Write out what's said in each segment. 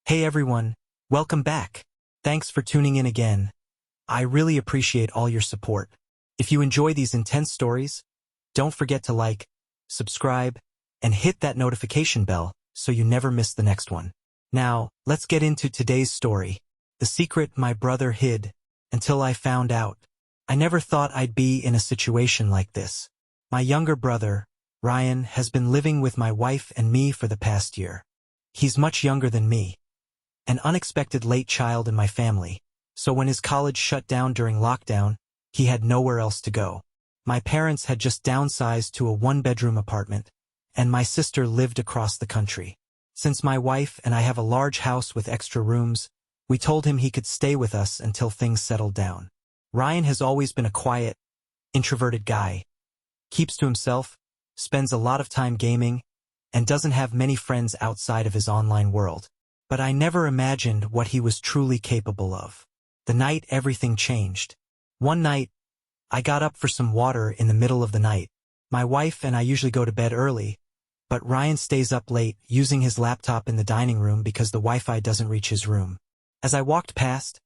Hey everyone, welcome back. Thanks for tuning in again. I really appreciate all your support. If you enjoy these intense stories, don't forget to like, subscribe, and hit that notification bell so you never miss the next one. Now, let's get into today's story. The secret my brother hid until I found out. I never thought I'd be in a situation like this. My younger brother, Ryan, has been living with my wife and me for the past year. He's much younger than me. An unexpected late child in my family, so when his college shut down during lockdown, he had nowhere else to go. My parents had just downsized to a one-bedroom apartment, and my sister lived across the country. Since my wife and I have a large house with extra rooms, we told him he could stay with us until things settled down. Ryan has always been a quiet, introverted guy. Keeps to himself, spends a lot of time gaming, and doesn't have many friends outside of his online world. But I never imagined what he was truly capable of. The night everything changed. One night, I got up for some water in the middle of the night. My wife and I usually go to bed early, but Ryan stays up late using his laptop in the dining room because the Wi-Fi doesn't reach his room. As I walked past,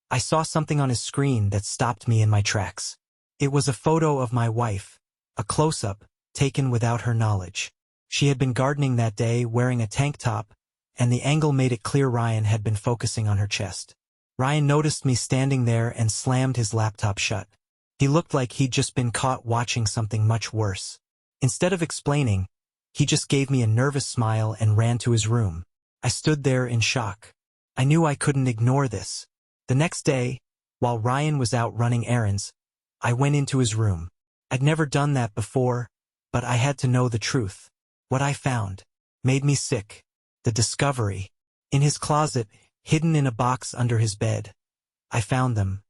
I saw something on his screen that stopped me in my tracks. It was a photo of my wife, a close-up, taken without her knowledge. She had been gardening that day wearing a tank top, and the angle made it clear Ryan had been focusing on her chest. Ryan noticed me standing there and slammed his laptop shut. He looked like he'd just been caught watching something much worse. Instead of explaining, he just gave me a nervous smile and ran to his room. I stood there in shock. I knew I couldn't ignore this. The next day, while Ryan was out running errands, I went into his room. I'd never done that before, but I had to know the truth. What I found made me sick. The discovery. In his closet, hidden in a box under his bed. I found them.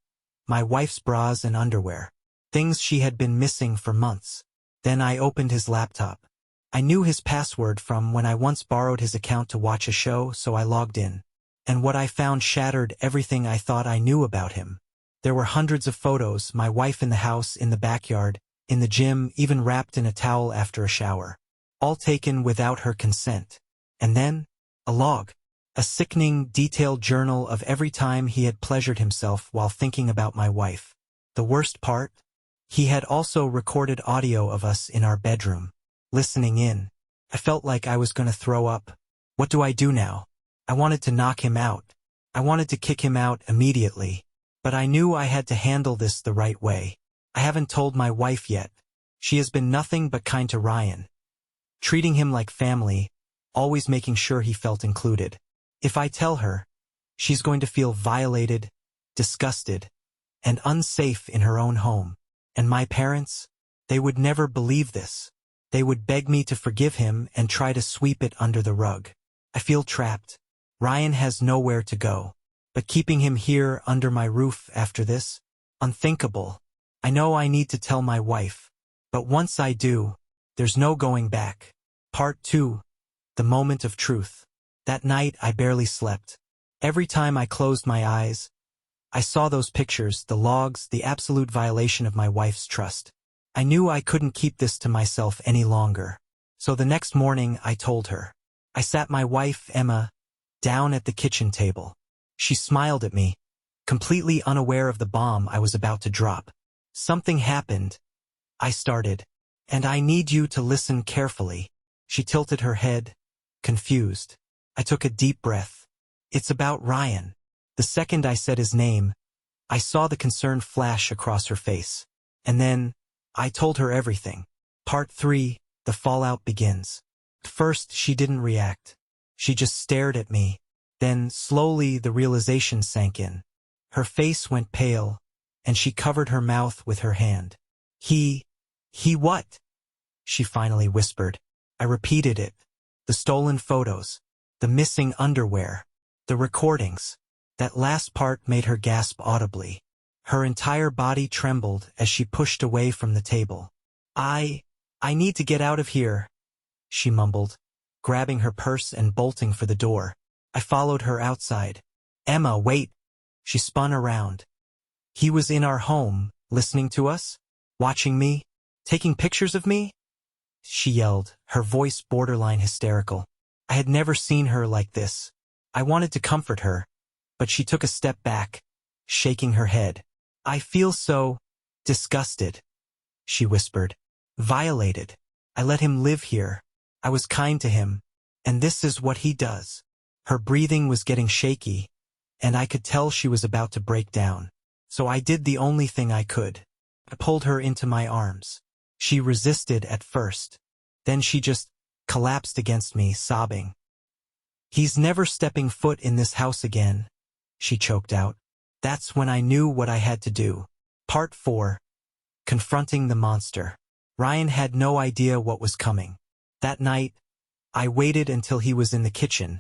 My wife's bras and underwear. Things she had been missing for months. Then I opened his laptop. I knew his password from when I once borrowed his account to watch a show, so I logged in. And what I found shattered everything I thought I knew about him. There were hundreds of photos, my wife in the house, in the backyard, in the gym, even wrapped in a towel after a shower. All taken without her consent. And then, a log. A sickening, detailed journal of every time he had pleasured himself while thinking about my wife. The worst part? He had also recorded audio of us in our bedroom. Listening in. I felt like I was going to throw up. What do I do now? I wanted to knock him out. I wanted to kick him out immediately. But I knew I had to handle this the right way. I haven't told my wife yet. She has been nothing but kind to Ryan. Treating him like family, always making sure he felt included. If I tell her, she's going to feel violated, disgusted, and unsafe in her own home. And my parents? They would never believe this. They would beg me to forgive him and try to sweep it under the rug. I feel trapped. Ryan has nowhere to go. But keeping him here under my roof after this? Unthinkable. I know I need to tell my wife. But once I do, there's no going back. Part 2. The moment of truth. That night I barely slept. Every time I closed my eyes, I saw those pictures, the logs, the absolute violation of my wife's trust. I knew I couldn't keep this to myself any longer. So the next morning I told her. I sat my wife, Emma, down at the kitchen table. She smiled at me, completely unaware of the bomb I was about to drop. Something happened. I started. And I need you to listen carefully. She tilted her head, confused. I took a deep breath. It's about Ryan. The second I said his name, I saw the concern flash across her face. And then, I told her everything. Part 3, the fallout begins. First, she didn't react. She just stared at me. Then, slowly, the realization sank in. Her face went pale, and she covered her mouth with her hand. He what? She finally whispered. I repeated it. The stolen photos. The missing underwear. The recordings. That last part made her gasp audibly. Her entire body trembled as she pushed away from the table. I need to get out of here, she mumbled, grabbing her purse and bolting for the door. I followed her outside. Emma, wait. She spun around. He was in our home, listening to us? Watching me? Taking pictures of me? She yelled, her voice borderline hysterical. I had never seen her like this. I wanted to comfort her, but she took a step back, shaking her head. I feel so disgusted, she whispered. Violated. I let him live here. I was kind to him, and this is what he does. Her breathing was getting shaky, and I could tell she was about to break down. So I did the only thing I could. I pulled her into my arms. She resisted at first. Then she just collapsed against me, sobbing. He's never stepping foot in this house again, she choked out. That's when I knew what I had to do. Part 4. Confronting the monster. Ryan had no idea what was coming. That night, I waited until he was in the kitchen,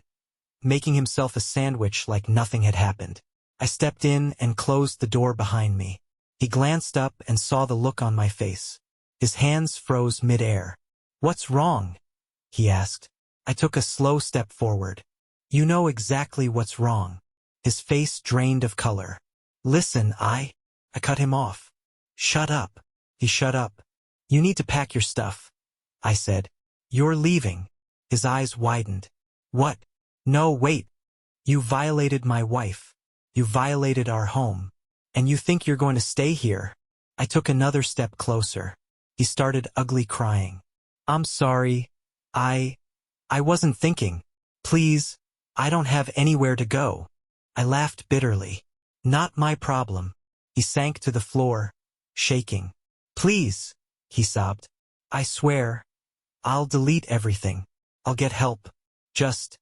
making himself a sandwich like nothing had happened. I stepped in and closed the door behind me. He glanced up and saw the look on my face. His hands froze mid-air. What's wrong? He asked. I took a slow step forward. You know exactly what's wrong. His face drained of color. Listen, I cut him off. Shut up. He shut up. You need to pack your stuff, I said. You're leaving. His eyes widened. What? No, wait. You violated my wife. You violated our home. And you think you're going to stay here? I took another step closer. He started ugly crying. I'm sorry. I wasn't thinking. Please, I don't have anywhere to go. I laughed bitterly. Not my problem. He sank to the floor, shaking. Please, he sobbed. I swear, I'll delete everything. I'll get help. Just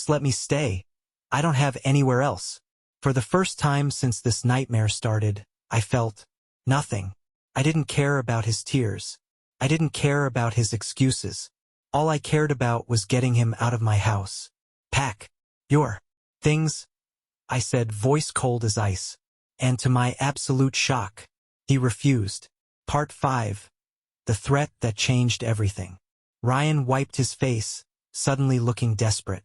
let me stay. I don't have anywhere else. For the first time since this nightmare started, I felt nothing. I didn't care about his tears. I didn't care about his excuses. All I cared about was getting him out of my house. Pack your things, I said, voice cold as ice. And to my absolute shock, he refused. Part 5. The threat that changed everything. Ryan wiped his face, suddenly looking desperate.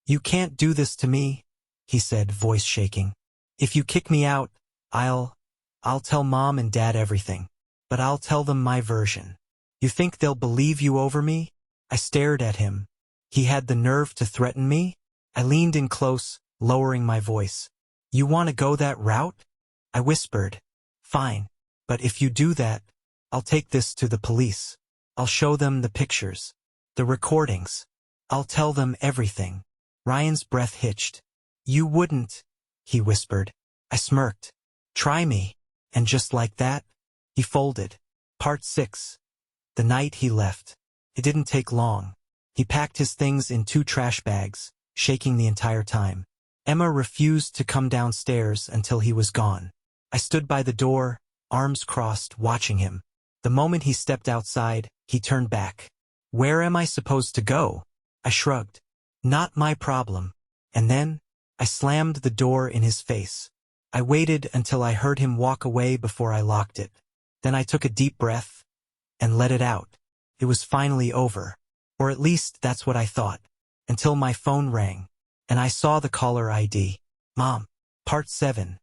You can't do this to me, he said, voice shaking. If you kick me out, I'll tell Mom and Dad everything. But I'll tell them my version. You think they'll believe you over me? I stared at him. He had the nerve to threaten me? I leaned in close, lowering my voice. You want to go that route? I whispered. Fine. But if you do that, I'll take this to the police. I'll show them the pictures, the recordings. I'll tell them everything. Ryan's breath hitched. You wouldn't, he whispered. I smirked. Try me. And just like that, he folded. Part 6. The night he left. It didn't take long. He packed his things in 2 trash bags, shaking the entire time. Emma refused to come downstairs until he was gone. I stood by the door, arms crossed, watching him. The moment he stepped outside, he turned back. Where am I supposed to go? I shrugged. Not my problem. And then, I slammed the door in his face. I waited until I heard him walk away before I locked it. Then I took a deep breath and let it out. It was finally over. Or at least that's what I thought. Until my phone rang, and I saw the caller ID. Mom. Part 7.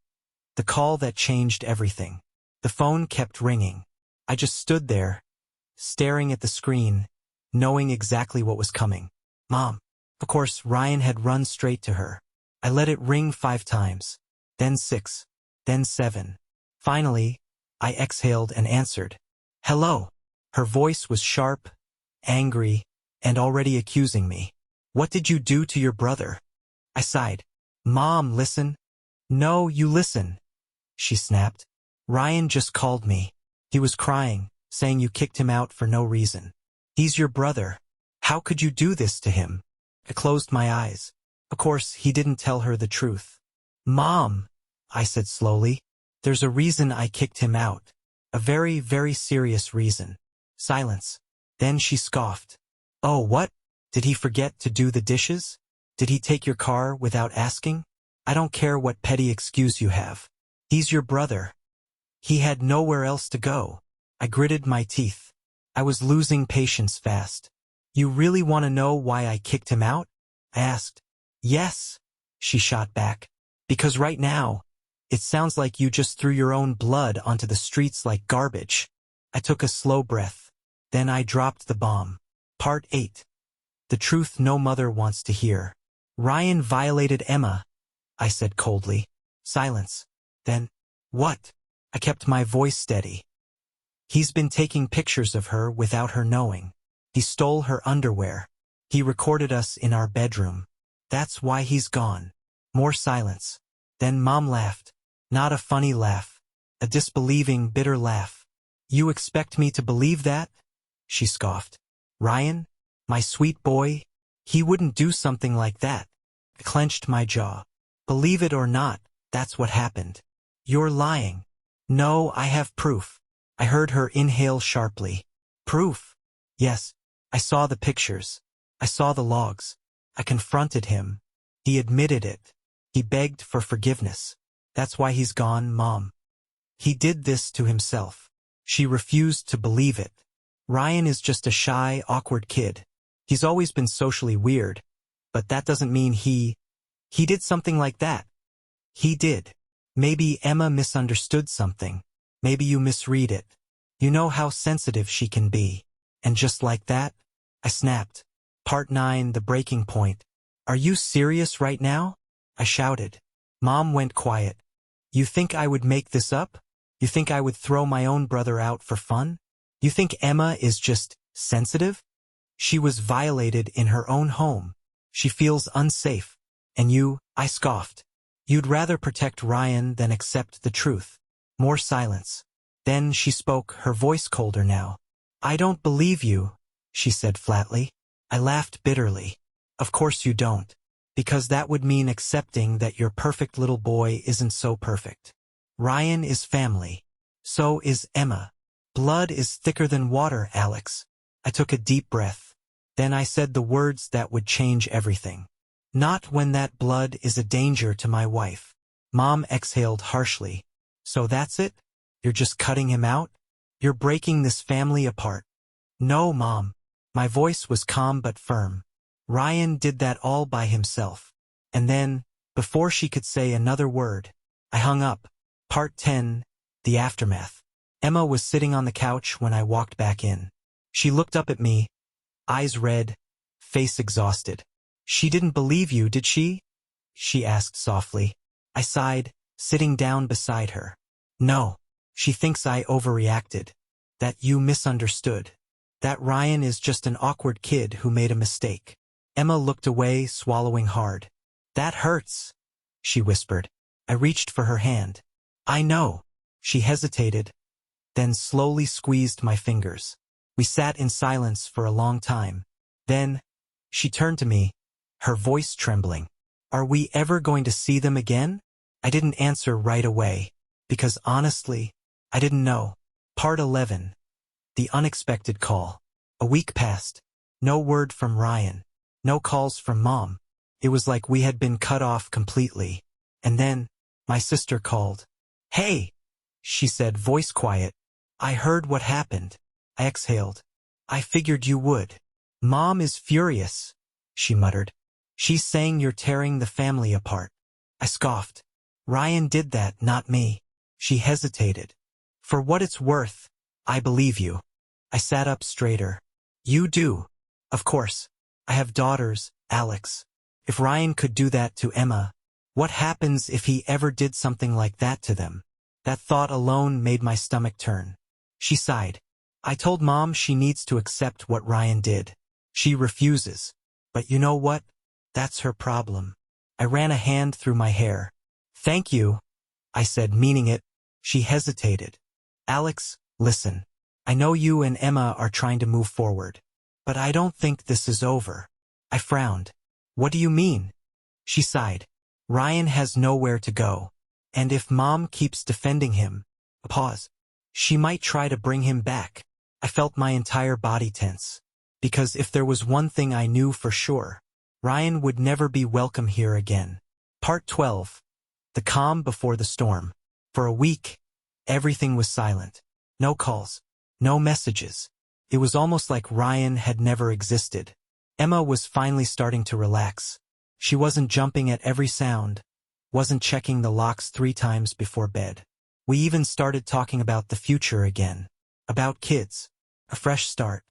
The call that changed everything. The phone kept ringing. I just stood there, staring at the screen, knowing exactly what was coming. Mom. Of course, Ryan had run straight to her. I let it ring 5 times, then 6, then 7. Finally, I exhaled and answered. Hello. Her voice was sharp, angry, and already accusing me. What did you do to your brother? I sighed. Mom, listen. No, you listen, she snapped. Ryan just called me. He was crying, saying you kicked him out for no reason. He's your brother. How could you do this to him? I closed my eyes. Of course, he didn't tell her the truth. Mom, I said slowly, there's a reason I kicked him out. A very, very serious reason. Silence. Then she scoffed. Oh, what? Did he forget to do the dishes? Did he take your car without asking? I don't care what petty excuse you have. He's your brother. He had nowhere else to go. I gritted my teeth. I was losing patience fast. You really want to know why I kicked him out? I asked. Yes, she shot back. Because right now, it sounds like you just threw your own blood onto the streets like garbage. I took a slow breath. Then I dropped the bomb. Part 8. The truth no mother wants to hear. Ryan violated Emma, I said coldly. Silence. Then, what? I kept my voice steady. He's been taking pictures of her without her knowing. He stole her underwear. He recorded us in our bedroom. That's why he's gone. More silence. Then Mom laughed. Not a funny laugh. A disbelieving, bitter laugh. You expect me to believe that? She scoffed. Ryan? My sweet boy? He wouldn't do something like that. I clenched my jaw. Believe it or not, that's what happened. You're lying. No, I have proof. I heard her inhale sharply. Proof? Yes. I saw the pictures. I saw the logs. I confronted him. He admitted it. He begged for forgiveness. That's why he's gone, Mom. He did this to himself. She refused to believe it. Ryan is just a shy, awkward kid. He's always been socially weird, but that doesn't mean he did something like that. He did. Maybe Emma misunderstood something. Maybe you misread it. You know how sensitive she can be. And just like that, I snapped. Part 9, the breaking point. Are you serious right now? I shouted. Mom went quiet. You think I would make this up? You think I would throw my own brother out for fun? You think Emma is just sensitive? She was violated in her own home. She feels unsafe. And you, I scoffed. You'd rather protect Ryan than accept the truth. More silence. Then she spoke, her voice colder now. I don't believe you, she said flatly. I laughed bitterly. Of course you don't. Because that would mean accepting that your perfect little boy isn't so perfect. Ryan is family. So is Emma. Blood is thicker than water, Alex. I took a deep breath. Then I said the words that would change everything. Not when that blood is a danger to my wife. Mom exhaled harshly. So that's it? You're just cutting him out? You're breaking this family apart. No, Mom. My voice was calm but firm. Ryan did that all by himself. And then, before she could say another word, I hung up. Part 10, the aftermath. Emma was sitting on the couch when I walked back in. She looked up at me, eyes red, face exhausted. She didn't believe you, did she? She asked softly. I sighed, sitting down beside her. No. She thinks I overreacted. That you misunderstood. That Ryan is just an awkward kid who made a mistake. Emma looked away, swallowing hard. That hurts, she whispered. I reached for her hand. I know. She hesitated, then slowly squeezed my fingers. We sat in silence for a long time. Then, she turned to me, her voice trembling. Are we ever going to see them again? I didn't answer right away, because honestly, I didn't know. Part 11. The unexpected call. A week passed. No word from Ryan. No calls from Mom. It was like we had been cut off completely. And then, my sister called. Hey, she said, voice quiet. I heard what happened. I exhaled. I figured you would. Mom is furious, she muttered. She's saying you're tearing the family apart. I scoffed. Ryan did that, not me. She hesitated. For what it's worth, I believe you. I sat up straighter. You do. Of course. I have daughters, Alex. If Ryan could do that to Emma, what happens if he ever did something like that to them? That thought alone made my stomach turn. She sighed. I told Mom she needs to accept what Ryan did. She refuses. But you know what? That's her problem. I ran a hand through my hair. Thank you, I said, meaning it. She hesitated. Alex, listen. I know you and Emma are trying to move forward. But I don't think this is over. I frowned. What do you mean? She sighed. Ryan has nowhere to go. And if Mom keeps defending him, a pause, she might try to bring him back. I felt my entire body tense. Because if there was one thing I knew for sure, Ryan would never be welcome here again. Part 12. The calm before the storm. For a week, everything was silent. No calls. No messages. It was almost like Ryan had never existed. Emma was finally starting to relax. She wasn't jumping at every sound, wasn't checking the locks 3 times before bed. We even started talking about the future again. About kids. A fresh start.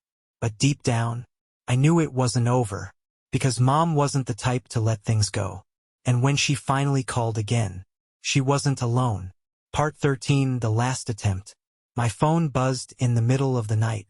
But deep down, I knew it wasn't over. because Mom wasn't the type to let things go. And when she finally called again, she wasn't alone. Part 13, the last attempt. My phone buzzed in the middle of the night.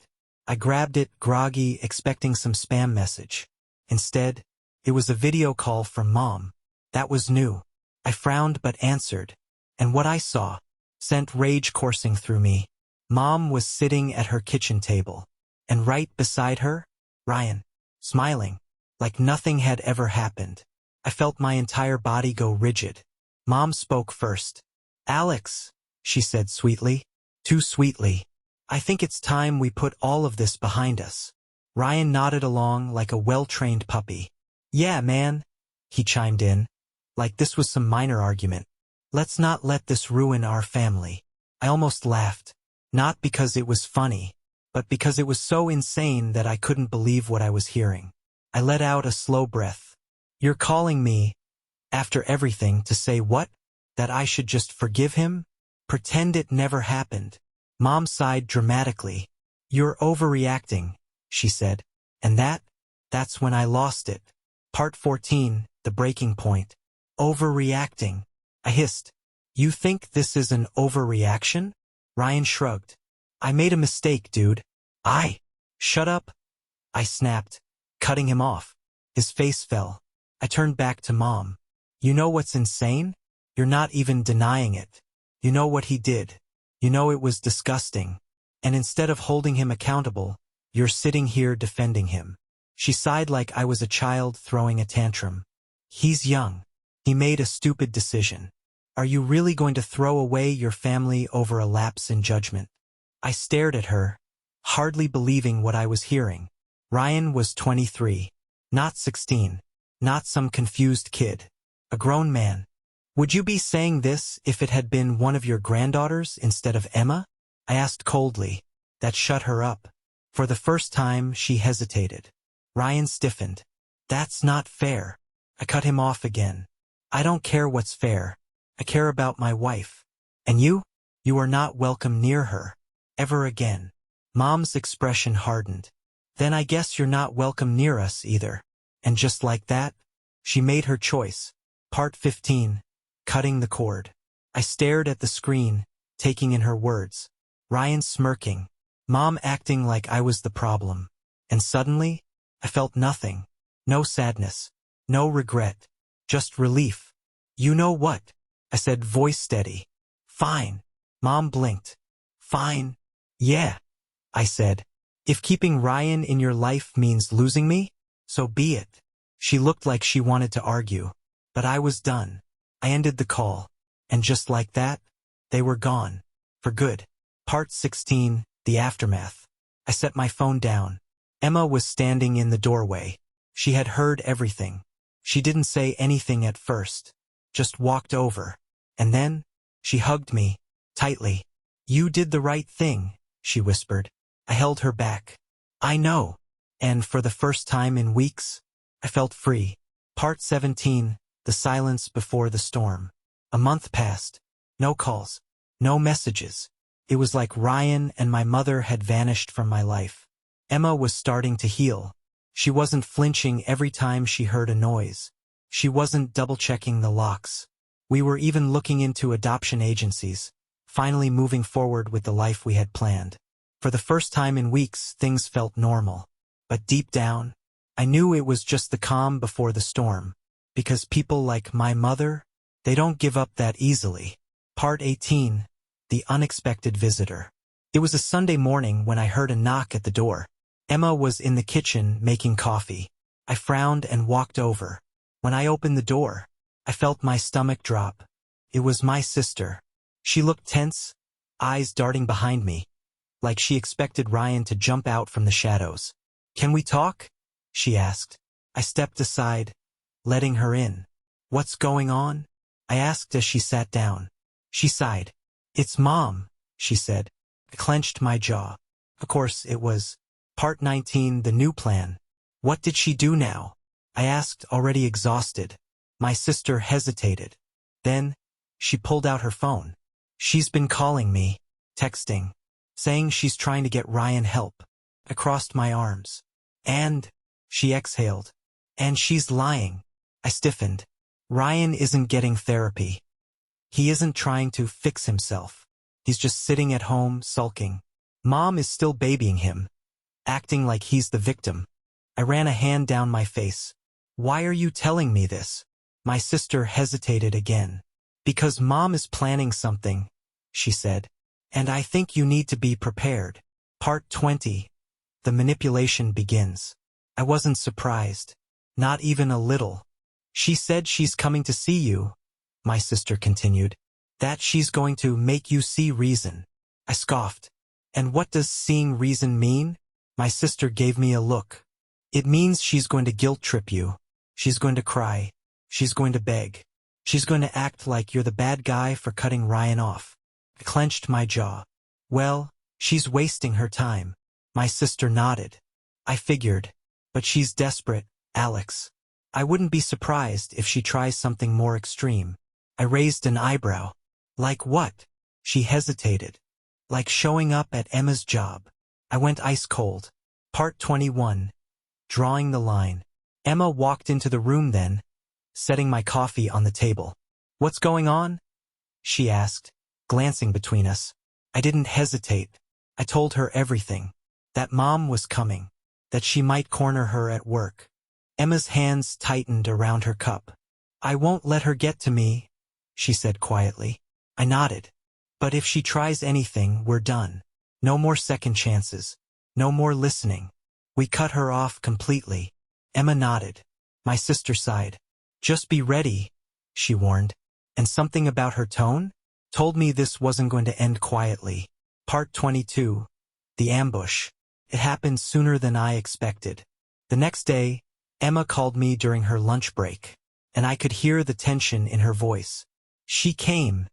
I grabbed it, groggy, expecting some spam message. Instead, it was a video call from Mom. That was new. I frowned but answered. And what I saw sent rage coursing through me. Mom was sitting at her kitchen table. And right beside her, Ryan, smiling, like nothing had ever happened. I felt my entire body go rigid. Mom spoke first. "Alex," she said sweetly. Too sweetly. "I think it's time we put all of this behind us." Ryan nodded along like a well-trained puppy. "Yeah, man," he chimed in, like this was some minor argument. "Let's not let this ruin our family." I almost laughed. Not because it was funny, but because it was so insane that I couldn't believe what I was hearing. I let out a slow breath. "You're calling me, after everything, to say what? That I should just forgive him? Pretend it never happened?" Mom sighed dramatically. "You're overreacting," she said. And that's when I lost it. Part 14, the breaking point. Overreacting. I hissed. "You think this is an overreaction?" Ryan shrugged. "I made a mistake, dude. Shut up," I snapped, cutting him off. His face fell. I turned back to Mom. "You know what's insane? You're not even denying it. You know what he did. You know it was disgusting. And instead of holding him accountable, you're sitting here defending him." She sighed like I was a child throwing a tantrum. "He's young. He made a stupid decision. Are you really going to throw away your family over a lapse in judgment?" I stared at her, hardly believing what I was hearing. Ryan was 23. Not 16. Not some confused kid. A grown man. "Would you be saying this if it had been one of your granddaughters instead of Emma?" I asked coldly. That shut her up. For the first time, she hesitated. Ryan stiffened. "That's not fair." I cut him off again. "I don't care what's fair. I care about my wife. And you? You are not welcome near her. Ever again." Mom's expression hardened. "Then I guess you're not welcome near us either." And just like that, she made her choice. Part 15. Cutting the cord. I stared at the screen, taking in her words. Ryan smirking. Mom acting like I was the problem. And suddenly, I felt nothing. No sadness. No regret. Just relief. "You know what?" I said, voice steady. "Fine." Mom blinked. "Fine." "Yeah," I said. "If keeping Ryan in your life means losing me, so be it." She looked like she wanted to argue. But I was done. I ended the call. And just like that, they were gone. For good. Part 16, the aftermath. I set my phone down. Emma was standing in the doorway. She had heard everything. She didn't say anything at first. Just walked over. And then, she hugged me, tightly. "You did the right thing," she whispered. I held her back. "I know." And for the first time in weeks, I felt free. Part 17, the silence before the storm. A month passed. No calls. No messages. It was like Ryan and my mother had vanished from my life. Emma was starting to heal. She wasn't flinching every time she heard a noise. She wasn't double-checking the locks. We were even looking into adoption agencies, finally moving forward with the life we had planned. For the first time in weeks, things felt normal. But deep down, I knew it was just the calm before the storm. Because people like my mother, they don't give up that easily. Part 18, the unexpected visitor. It was a Sunday morning when I heard a knock at the door. Emma was in the kitchen making coffee. I frowned and walked over. When I opened the door, I felt my stomach drop. It was my sister. She looked tense, eyes darting behind me, like she expected Ryan to jump out from the shadows. "Can we talk?" she asked. I stepped aside, letting her in. "What's going on?" I asked as she sat down. She sighed. "It's Mom," she said. I clenched my jaw. Of course it was. Part 19, the new plan. "What did she do now?" I asked, already exhausted. My sister hesitated. Then, she pulled out her phone. "She's been calling me, texting, saying she's trying to get Ryan help." I crossed my arms. "And," she exhaled, And she's lying. I stiffened. Ryan isn't getting therapy. He isn't trying to fix himself. He's just sitting at home, sulking. Mom is still babying him, acting like he's the victim. I ran a hand down my face. Why are you telling me this? My sister hesitated again. Because Mom is planning something, she said. And I think you need to be prepared. Part 20. The manipulation begins. I wasn't surprised. Not even a little. She said she's coming to see you, my sister continued. That she's going to make you see reason. I scoffed. And what does seeing reason mean? My sister gave me a look. It means she's going to guilt-trip you. She's going to cry. She's going to beg. She's going to act like you're the bad guy for cutting Ryan off. I clenched my jaw. Well, she's wasting her time. My sister nodded. I figured. But she's desperate, Alex. I wouldn't be surprised if she tries something more extreme. I raised an eyebrow. Like what? She hesitated. Like showing up at Emma's job. I went ice cold. Part 21. Drawing the line. Emma walked into the room then, setting my coffee on the table. What's going on? She asked, glancing between us. I didn't hesitate. I told her everything. That Mom was coming. That she might corner her at work. Emma's hands tightened around her cup. I won't let her get to me, she said quietly. I nodded. But if she tries anything, we're done. No more second chances. No more listening. We cut her off completely. Emma nodded. My sister sighed. Just be ready, she warned. And something about her tone told me this wasn't going to end quietly. Part 22. The ambush. It happened sooner than I expected. The next day, Emma called me during her lunch break, and I could hear the tension in her voice. She came,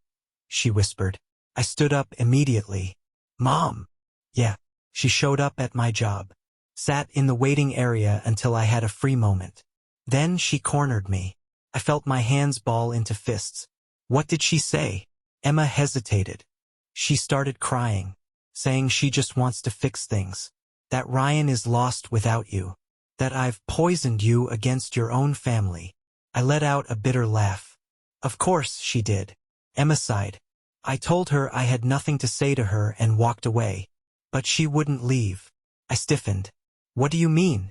she whispered. I stood up immediately. Mom. Yeah. She showed up at my job. Sat in the waiting area until I had a free moment. Then she cornered me. I felt my hands ball into fists. What did she say? Emma hesitated. She started crying, saying she just wants to fix things. That Ryan is lost without you. That I've poisoned you against your own family. I let out a bitter laugh. Of course she did. Emma sighed. I told her I had nothing to say to her and walked away. But she wouldn't leave. I stiffened. What do you mean?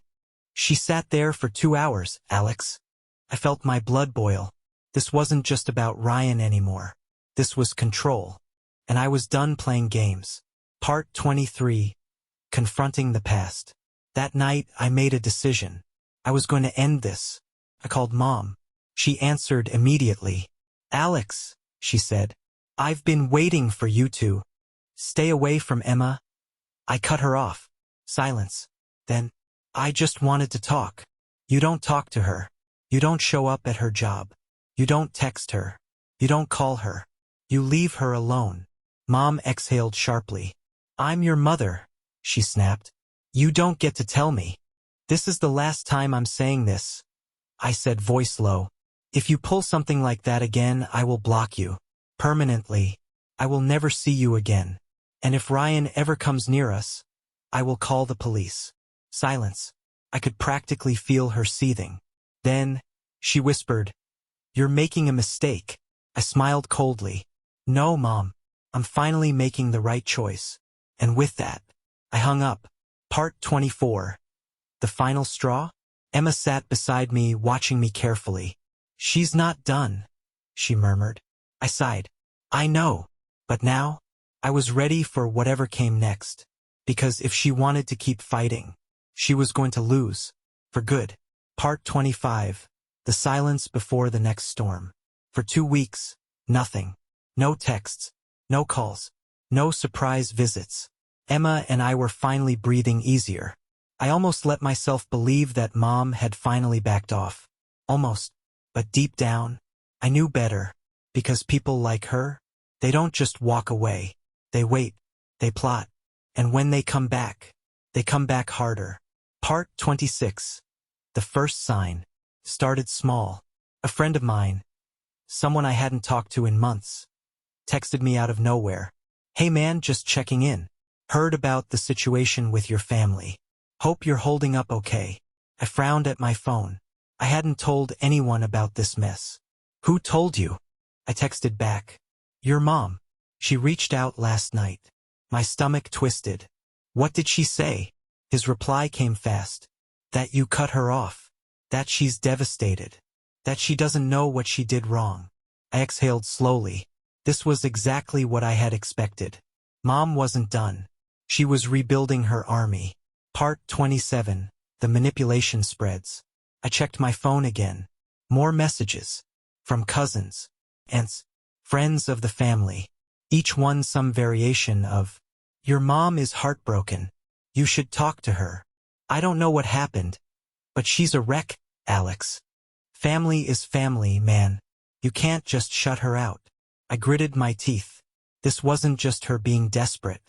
She sat there for 2 hours, Alex. I felt my blood boil. This wasn't just about Ryan anymore. This was control. And I was done playing games. Part 23. Confronting the past. That night, I made a decision. I was going to end this. I called Mom. She answered immediately. Alex, she said. I've been waiting for you to. Stay away from Emma. I cut her off. Silence. Then, I just wanted to talk. You don't talk to her. You don't show up at her job. You don't text her. You don't call her. You leave her alone. Mom exhaled sharply. I'm your mother, she snapped. You don't get to tell me. This is the last time I'm saying this, I said, voice low. If you pull something like that again, I will block you. Permanently. I will never see you again. And if Ryan ever comes near us, I will call the police. Silence. I could practically feel her seething. Then, she whispered, You're making a mistake. I smiled coldly. No, Mom. I'm finally making the right choice. And with that, I hung up. Part 24. The final straw? Emma sat beside me, watching me carefully. She's not done, she murmured. I sighed. I know. But now, I was ready for whatever came next. Because if she wanted to keep fighting, she was going to lose. For good. Part 25. The silence before the next storm. For 2 weeks, nothing. No texts. No calls. No surprise visits. Emma and I were finally breathing easier. I almost let myself believe that Mom had finally backed off. Almost. But deep down, I knew better. Because people like her, they don't just walk away. They wait. They plot. And when they come back harder. Part 26. The first sign. Started small. A friend of mine, someone I hadn't talked to in months, texted me out of nowhere. Hey man, just checking in. Heard about the situation with your family. Hope you're holding up okay. I frowned at my phone. I hadn't told anyone about this mess. Who told you? I texted back. Your mom. She reached out last night. My stomach twisted. What did she say? His reply came fast. That you cut her off. That she's devastated. That she doesn't know what she did wrong. I exhaled slowly. This was exactly what I had expected. Mom wasn't done. She was rebuilding her army. Part 27. The manipulation spreads. I checked my phone again. More messages. From cousins, aunts, friends of the family. Each one some variation of, your mom is heartbroken. You should talk to her. I don't know what happened, but she's a wreck, Alex. Family is family, man. You can't just shut her out. I gritted my teeth. This wasn't just her being desperate.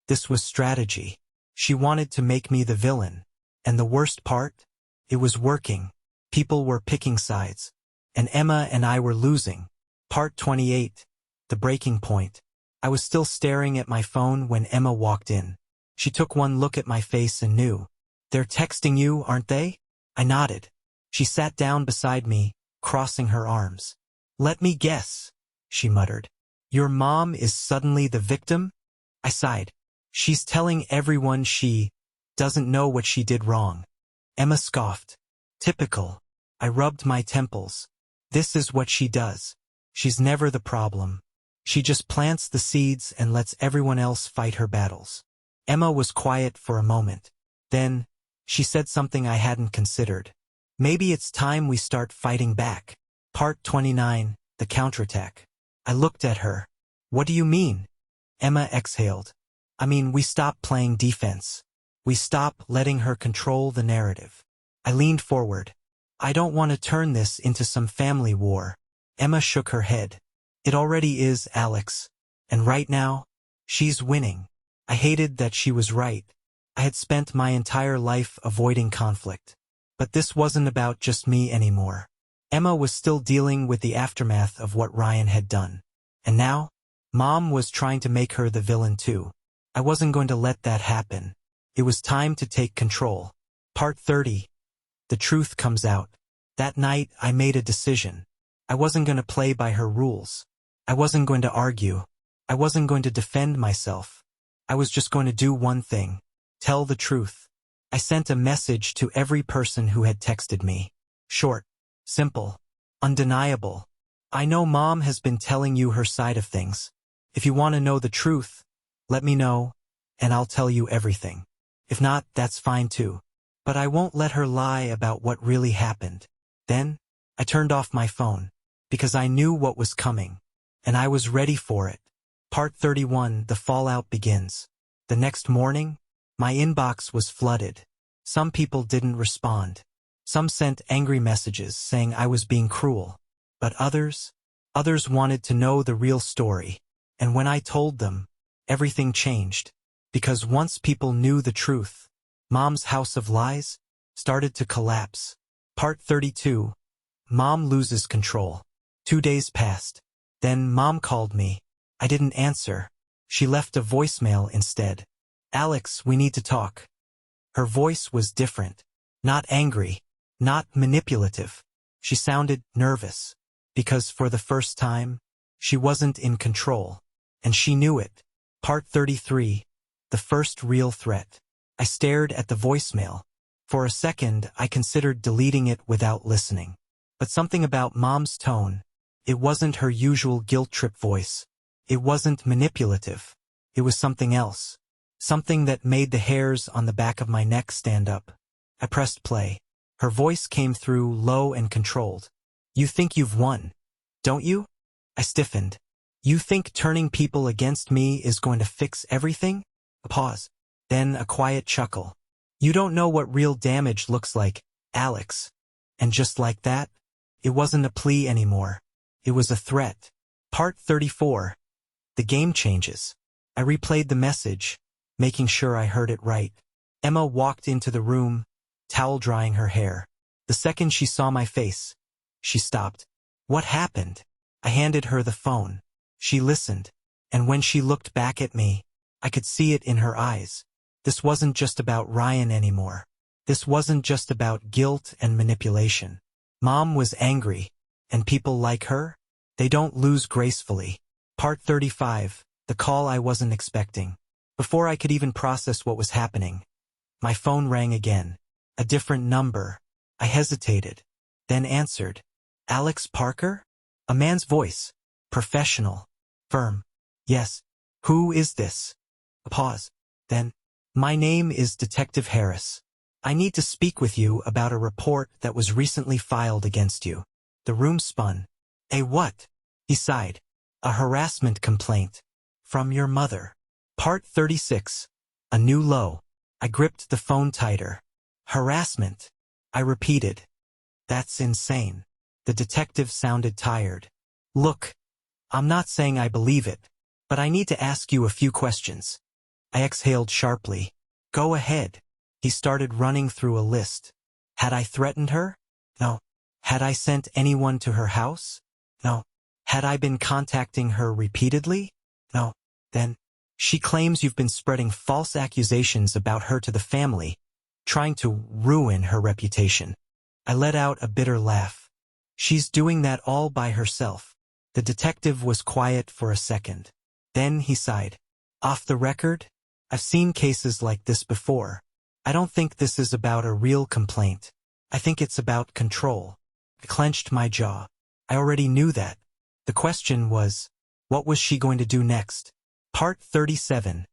This was strategy. She wanted to make me the villain. And the worst part? It was working. People were picking sides. And Emma and I were losing. Part 28. The breaking point. I was still staring at my phone when Emma walked in. She took one look at my face and knew. They're texting you, aren't they? I nodded. She sat down beside me, crossing her arms. Let me guess, she muttered. Your mom is suddenly the victim? I sighed. She's telling everyone she doesn't know what she did wrong. Emma scoffed. Typical. I rubbed my temples. This is what she does. She's never the problem. She just plants the seeds and lets everyone else fight her battles. Emma was quiet for a moment. Then, she said something I hadn't considered. Maybe it's time we start fighting back. Part 29. The counterattack. I looked at her. What do you mean? Emma exhaled. I mean, we stop playing defense. We stop letting her control the narrative. I leaned forward. I don't want to turn this into some family war. Emma shook her head. It already is, Alex. And right now, she's winning. I hated that she was right. I had spent my entire life avoiding conflict. But this wasn't about just me anymore. Emma was still dealing with the aftermath of what Ryan had done. And now, Mom was trying to make her the villain too. I wasn't going to let that happen. It was time to take control. Part 30. The truth comes out. That night, I made a decision. I wasn't going to play by her rules. I wasn't going to argue. I wasn't going to defend myself. I was just going to do one thing. Tell the truth. I sent a message to every person who had texted me. Short, simple, undeniable. I know Mom has been telling you her side of things. If you want to know the truth, let me know, and I'll tell you everything. If not, that's fine too. But I won't let her lie about what really happened. Then, I turned off my phone, because I knew what was coming, and I was ready for it. Part 31. The fallout begins. The next morning, my inbox was flooded. Some people didn't respond. Some sent angry messages saying I was being cruel. But others wanted to know the real story. And when I told them, everything changed. Because once people knew the truth, Mom's house of lies started to collapse. Part 32. Mom loses control. 2 days passed. Then Mom called me. I didn't answer. She left a voicemail instead. Alex, we need to talk. Her voice was different. Not angry. Not manipulative. She sounded nervous. Because for the first time, she wasn't in control. And she knew it. Part 33. The first real threat. I stared at the voicemail. For a second, I considered deleting it without listening. But something about Mom's tone. It wasn't her usual guilt trip voice. It wasn't manipulative. It was something else. Something that made the hairs on the back of my neck stand up. I pressed play. Her voice came through low and controlled. You think you've won, don't you? I stiffened. You think turning people against me is going to fix everything? A pause. Then a quiet chuckle. You don't know what real damage looks like, Alex. And just like that, it wasn't a plea anymore. It was a threat. Part 34. The game changes. I replayed the message, making sure I heard it right. Emma walked into the room, towel drying her hair. The second she saw my face, she stopped. What happened? I handed her the phone. She listened. And when she looked back at me, I could see it in her eyes. This wasn't just about Ryan anymore. This wasn't just about guilt and manipulation. Mom was angry, and people like her? They don't lose gracefully. Part 35, the call I wasn't expecting. Before I could even process what was happening, my phone rang again. A different number. I hesitated, then answered. Alex Parker? A man's voice. Professional. Firm. Yes. Who is this? A pause. Then, my name is Detective Harris. I need to speak with you about a report that was recently filed against you. The room spun. A what? He sighed. A harassment complaint. From your mother. Part 36. A new low. I gripped the phone tighter. Harassment. I repeated. That's insane. The detective sounded tired. Look, I'm not saying I believe it, but I need to ask you a few questions. I exhaled sharply. Go ahead. He started running through a list. Had I threatened her? No. Had I sent anyone to her house? No. Had I been contacting her repeatedly? No. Then, she claims you've been spreading false accusations about her to the family, trying to ruin her reputation. I let out a bitter laugh. She's doing that all by herself. The detective was quiet for a second. Then he sighed. Off the record? I've seen cases like this before. I don't think this is about a real complaint. I think it's about control. I clenched my jaw. I already knew that. The question was, what was she going to do next? Part 37.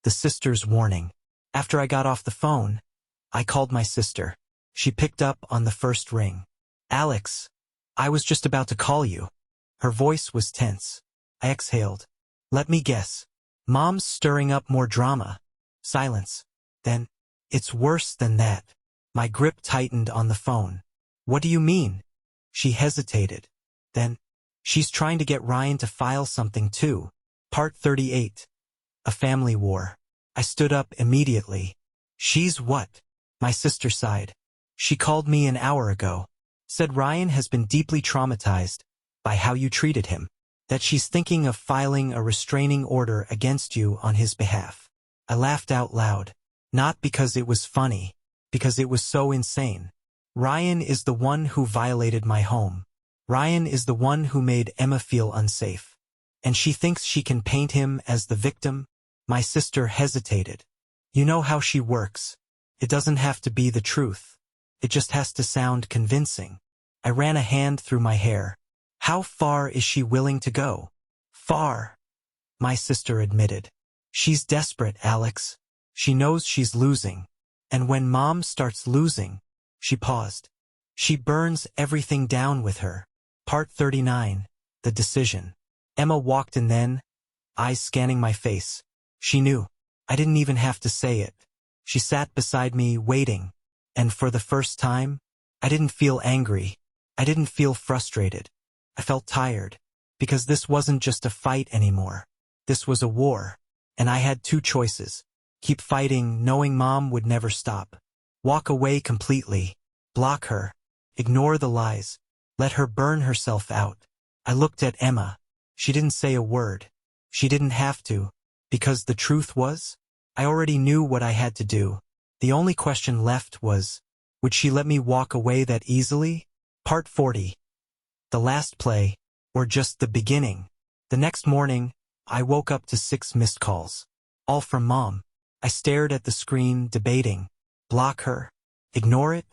The sister's warning. After I got off the phone, I called my sister. She picked up on the first ring. Alex, I was just about to call you. Her voice was tense. I exhaled. Let me guess. Mom's stirring up more drama. Silence. Then, it's worse than that. My grip tightened on the phone. What do you mean? She hesitated. Then, she's trying to get Ryan to file something too. Part 38. A family war. I stood up immediately. She's what? My sister sighed. She called me an hour ago. Said Ryan has been deeply traumatized by how you treated him. That she's thinking of filing a restraining order against you on his behalf. I laughed out loud. Not because it was funny, because it was so insane. Ryan is the one who violated my home. Ryan is the one who made Emma feel unsafe. And she thinks she can paint him as the victim? My sister hesitated. You know how she works. It doesn't have to be the truth. It just has to sound convincing. I ran a hand through my hair. How far is she willing to go? Far, my sister admitted. She's desperate, Alex. She knows she's losing. And when Mom starts losing, she paused. She burns everything down with her. Part 39. The decision. Emma walked in then, eyes scanning my face. She knew. I didn't even have to say it. She sat beside me, waiting. And for the first time, I didn't feel angry. I didn't feel frustrated. I felt tired. Because this wasn't just a fight anymore. This was a war. And I had two choices. Keep fighting, knowing Mom would never stop. Walk away completely. Block her. Ignore the lies. Let her burn herself out. I looked at Emma. She didn't say a word. She didn't have to. Because the truth was, I already knew what I had to do. The only question left was, would she let me walk away that easily? Part 40. The last play, or just the beginning. The next morning, I woke up to 6 missed calls. All from Mom. I stared at the screen, debating. Block her? Ignore it?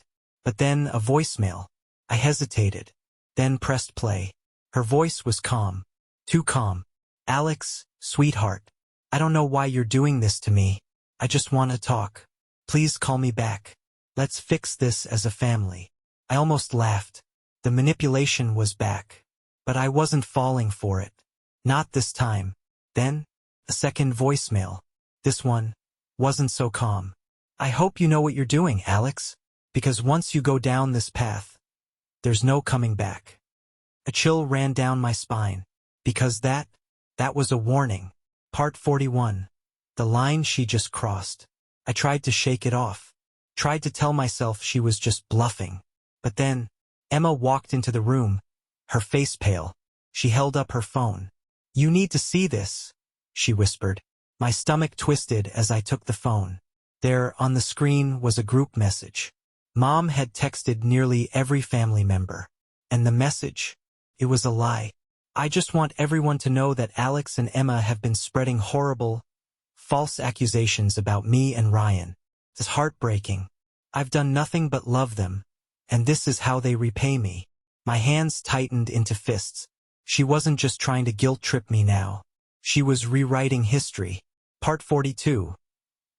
But then a voicemail. I hesitated. Then pressed play. Her voice was calm. Too calm. Alex, sweetheart. I don't know why you're doing this to me. I just want to talk. Please call me back. Let's fix this as a family. I almost laughed. The manipulation was back. But I wasn't falling for it. Not this time. Then, a second voicemail. This one wasn't so calm. I hope you know what you're doing, Alex. Because once you go down this path, there's no coming back. A chill ran down my spine. Because that was a warning. Part 41. The line she just crossed. I tried to shake it off. Tried to tell myself she was just bluffing. But then, Emma walked into the room, her face pale. She held up her phone. You need to see this, she whispered. My stomach twisted as I took the phone. There, on the screen, was a group message. Mom had texted nearly every family member. And the message? It was a lie. I just want everyone to know that Alex and Emma have been spreading horrible, false accusations about me and Ryan. It's heartbreaking. I've done nothing but love them. And this is how they repay me. My hands tightened into fists. She wasn't just trying to guilt-trip me now. She was rewriting history. Part 42.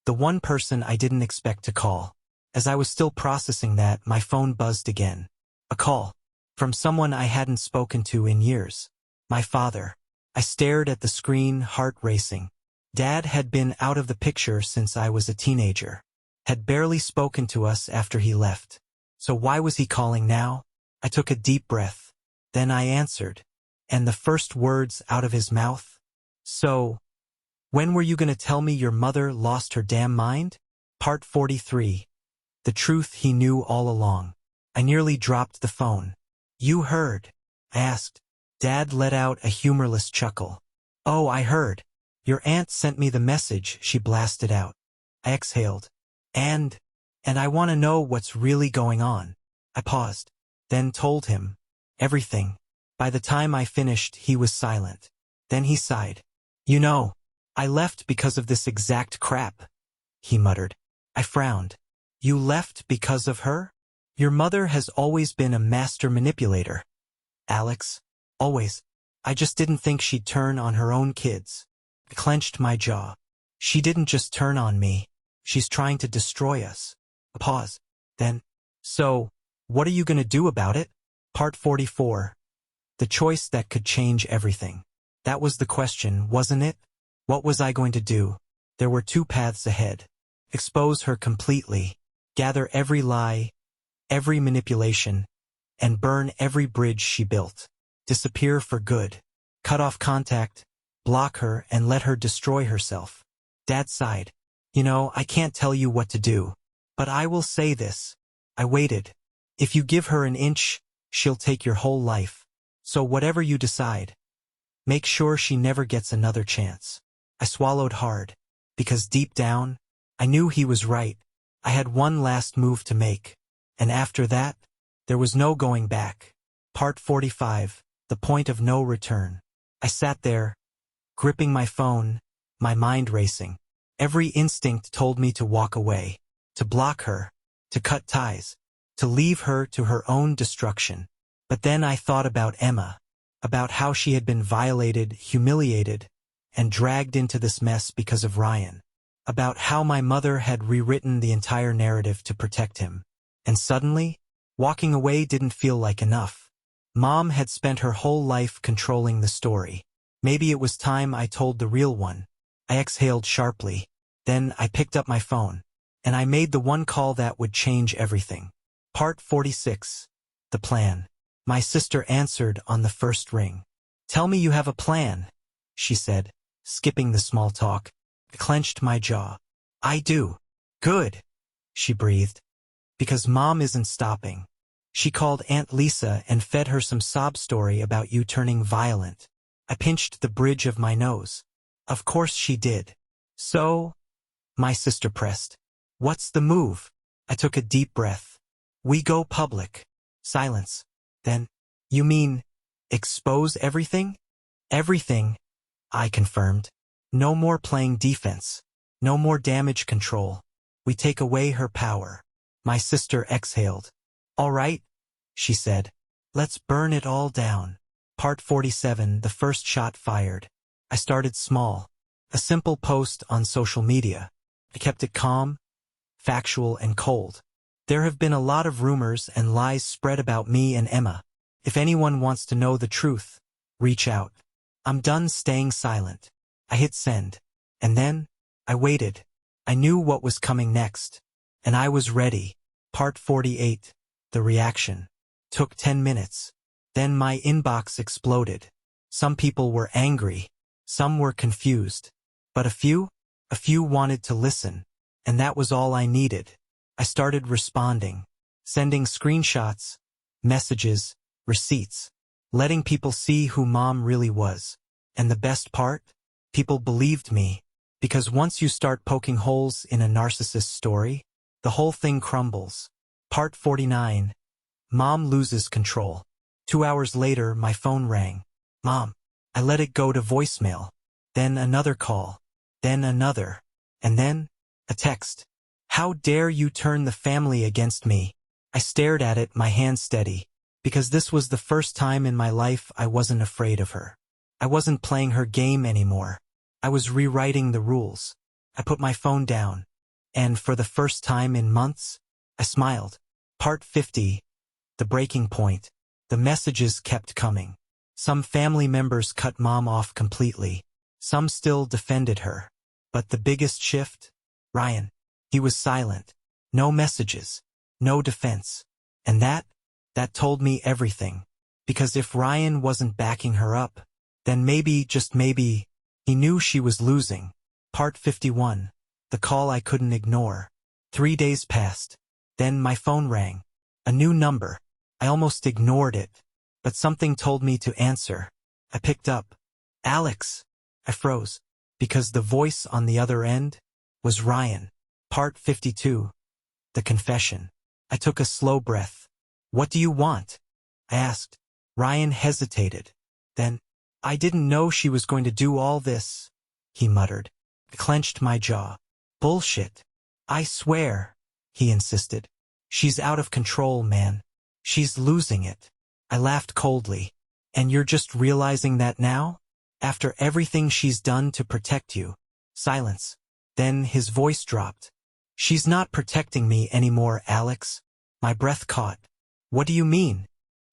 The one person I didn't expect to call. As I was still processing that, my phone buzzed again. A call. From someone I hadn't spoken to in years. My father. I stared at the screen, heart racing. Dad had been out of the picture since I was a teenager. Had barely spoken to us after he left. So why was he calling now? I took a deep breath. Then I answered. And the first words out of his mouth? So, when were you gonna tell me your mother lost her damn mind? Part 43. The truth he knew all along. I nearly dropped the phone. You heard? I asked. Dad let out a humorless chuckle. Oh, I heard. Your aunt sent me the message, she blasted out. I exhaled. And I want to know what's really going on. I paused. Then told him. Everything. By the time I finished, he was silent. Then he sighed. You know, I left because of this exact crap, he muttered. I frowned. You left because of her? Your mother has always been a master manipulator. Alex. Always. I just didn't think she'd turn on her own kids. I clenched my jaw. She didn't just turn on me. She's trying to destroy us. A pause. Then. So, what are you gonna do about it? Part 44. The choice that could change everything. That was the question, wasn't it? What was I going to do? There were two paths ahead. Expose her completely. Gather every lie, every manipulation, and burn every bridge she built. Disappear for good. Cut off contact, block her, and let her destroy herself. Dad sighed. You know, I can't tell you what to do. But I will say this. I waited. If you give her an inch, she'll take your whole life. So whatever you decide, make sure she never gets another chance. I swallowed hard. Because deep down, I knew he was right. I had one last move to make. And after that, there was no going back. Part 45. The point of no return. I sat there, gripping my phone, my mind racing. Every instinct told me to walk away, to block her, to cut ties, to leave her to her own destruction. But then I thought about Emma, about how she had been violated, humiliated, and dragged into this mess because of Ryan, about how my mother had rewritten the entire narrative to protect him. And suddenly, walking away didn't feel like enough. Mom had spent her whole life controlling the story. Maybe it was time I told the real one. I exhaled sharply. Then I picked up my phone. And I made the one call that would change everything. Part 46. The plan. My sister answered on the first ring. Tell me you have a plan, she said, skipping the small talk. I clenched my jaw. I do. Good, she breathed. Because Mom isn't stopping. She called Aunt Lisa and fed her some sob story about you turning violent. I pinched the bridge of my nose. Of course she did. So? My sister pressed. What's the move? I took a deep breath. We go public. Silence. Then, you mean, expose everything? Everything, I confirmed. No more playing defense. No more damage control. We take away her power. My sister exhaled. All right, she said. Let's burn it all down. Part 47. The first shot fired. I started small. A simple post on social media. I kept it calm, factual, and cold. There have been a lot of rumors and lies spread about me and Emma. If anyone wants to know the truth, reach out. I'm done staying silent. I hit send. And then, I waited. I knew what was coming next. And I was ready. Part 48. The reaction. Took 10 minutes. Then my inbox exploded. Some people were angry. Some were confused. But a few wanted to listen. And that was all I needed. I started responding. Sending screenshots, messages, receipts. Letting people see who Mom really was. And the best part? People believed me. Because once you start poking holes in a narcissist's story, the whole thing crumbles. Part 49. Mom loses control. 2 hours later, my phone rang. Mom. I let it go to voicemail. Then another call. Then another. And then a text. How dare you turn the family against me? I stared at it, my hand steady, because this was the first time in my life I wasn't afraid of her. I wasn't playing her game anymore. I was rewriting the rules. I put my phone down, and for the first time in months, I smiled. Part 50. The breaking point. The messages kept coming. Some family members cut Mom off completely. Some still defended her. But the biggest shift? Ryan. He was silent. No messages. No defense. And that told me everything. Because if Ryan wasn't backing her up, then maybe, just maybe, he knew she was losing. Part 51. The call I couldn't ignore. 3 days passed. Then my phone rang. A new number. I almost ignored it. But something told me to answer. I picked up. Alex. I froze. Because the voice on the other end was Ryan. Part 52. The confession. I took a slow breath. What do you want? I asked. Ryan hesitated. Then, I didn't know she was going to do all this, he muttered. I clenched my jaw. Bullshit. I swear, he insisted. She's out of control, man. She's losing it. I laughed coldly. And you're just realizing that now? After everything she's done to protect you? Silence. Then his voice dropped. She's not protecting me anymore, Alex. My breath caught. What do you mean?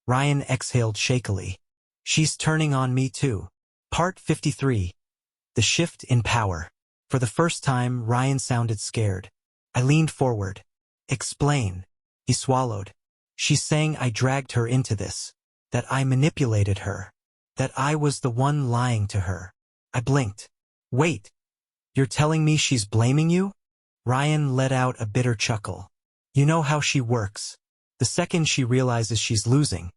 Ryan exhaled shakily. She's turning on me too. Part 53. The shift in power. For the first time, Ryan sounded scared. I leaned forward. Explain. He swallowed. She's saying I dragged her into this. That I manipulated her. That I was the one lying to her. I blinked. Wait. You're telling me she's blaming you? Ryan let out a bitter chuckle. You know how she works. The second she realizes she's losing,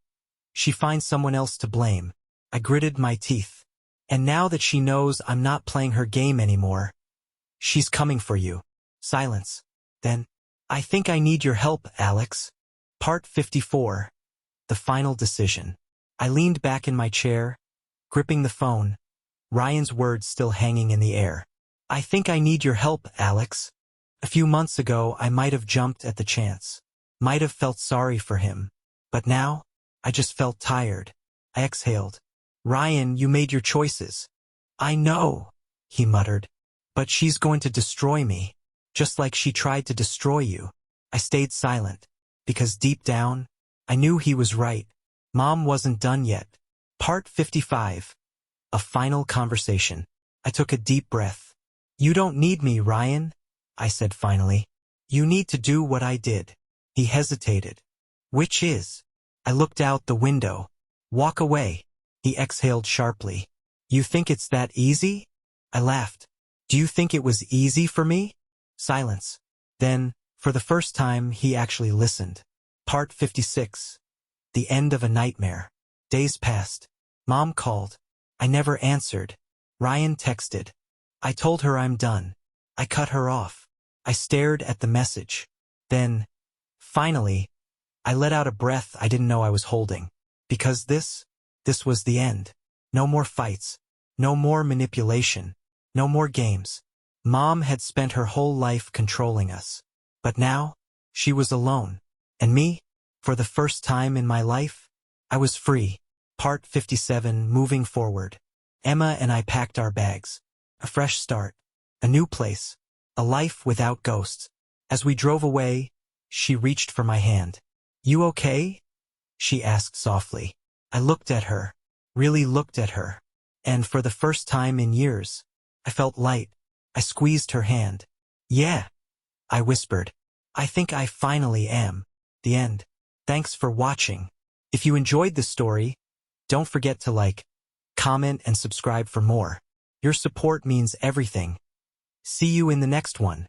she finds someone else to blame. I gritted my teeth. And now that she knows I'm not playing her game anymore, she's coming for you. Silence. Then, I think I need your help, Alex. Part 54. The final decision. I leaned back in my chair, gripping the phone, Ryan's words still hanging in the air. I think I need your help, Alex. A few months ago, I might have jumped at the chance. Might have felt sorry for him. But now, I just felt tired. I exhaled. Ryan, you made your choices. I know, he muttered. But she's going to destroy me, just like she tried to destroy you. I stayed silent, because deep down, I knew he was right. Mom wasn't done yet. Part 55. A final conversation. I took a deep breath. You don't need me, Ryan, I said finally. You need to do what I did. He hesitated. Which is? I looked out the window. Walk away. He exhaled sharply. You think it's that easy? I laughed. Do you think it was easy for me? Silence. Then, for the first time, he actually listened. Part 56. The end of a nightmare. Days passed. Mom called. I never answered. Ryan texted. I told her I'm done. I cut her off. I stared at the message. Then, finally, I let out a breath I didn't know I was holding. Because this was the end. No more fights. No more manipulation. No more games. Mom had spent her whole life controlling us. But now, she was alone. And me, for the first time in my life, I was free. Part 57. Moving forward. Emma and I packed our bags. A fresh start. A new place. A life without ghosts. As we drove away, she reached for my hand. You okay? She asked softly. I looked at her. Really looked at her. And for the first time in years, I felt light. I squeezed her hand. Yeah, I whispered. I think I finally am. The end. Thanks for watching. If you enjoyed this story, don't forget to like, comment, and subscribe for more. Your support means everything. See you in the next one.